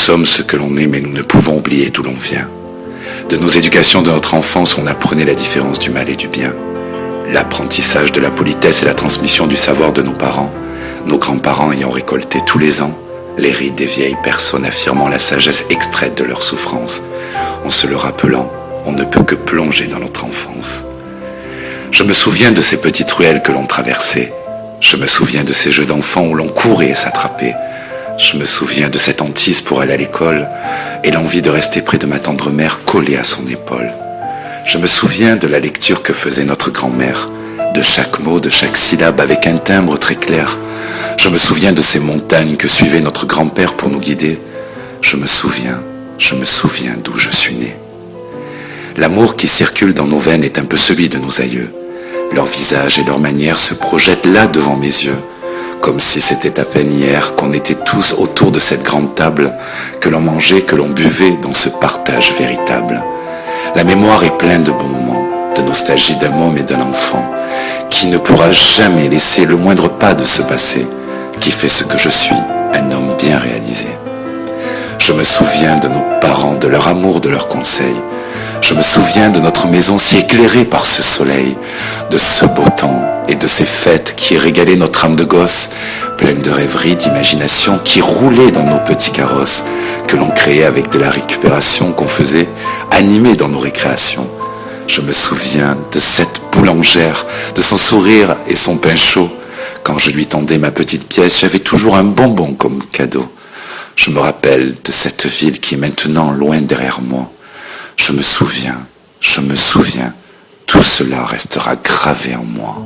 sommes ce que l'on est, mais nous ne pouvons oublier d'où l'on vient. De nos éducations de notre enfance, on apprenait la différence du mal et du bien. L'apprentissage de la politesse et la transmission du savoir de nos parents, nos grands-parents ayant récolté tous les ans les rides des vieilles personnes affirmant la sagesse extraite de leur souffrance. En se le rappelant, on ne peut que plonger dans notre enfance. Je me souviens de ces petites ruelles que l'on traversait. Je me souviens de ces jeux d'enfants où l'on courait et s'attrapait. Je me souviens de cette hantise pour aller à l'école et l'envie de rester près de ma tendre mère collée à son épaule. Je me souviens de la lecture que faisait notre grand-mère, de chaque mot, de chaque syllabe avec un timbre très clair. Je me souviens de ces montagnes que suivait notre grand-père pour nous guider. Je me souviens d'où je suis né. L'amour qui circule dans nos veines est un peu celui de nos aïeux. Leur visage et leur manière se projettent là devant mes yeux, comme si c'était à peine hier qu'on était tous autour de cette grande table, que l'on mangeait, que l'on buvait dans ce partage véritable. La mémoire est pleine de bons moments, de nostalgie d'un homme et d'un enfant, qui ne pourra jamais laisser le moindre pas de ce passé, qui fait ce que je suis, un homme bien réalisé. Je me souviens de nos parents, de leur amour, de leurs conseils. Je me souviens de notre maison si éclairée par ce soleil, de ce beau temps et de ces fêtes qui régalaient notre âme de gosse, pleine de rêveries, d'imagination, qui roulaient dans nos petits carrosses, que l'on créait avec de la récupération qu'on faisait, animés dans nos récréations. Je me souviens de cette boulangère, de son sourire et son pain chaud. Quand je lui tendais ma petite pièce, j'avais toujours un bonbon comme cadeau. Je me rappelle de cette ville qui est maintenant loin derrière moi. Je me souviens, tout cela restera gravé en moi.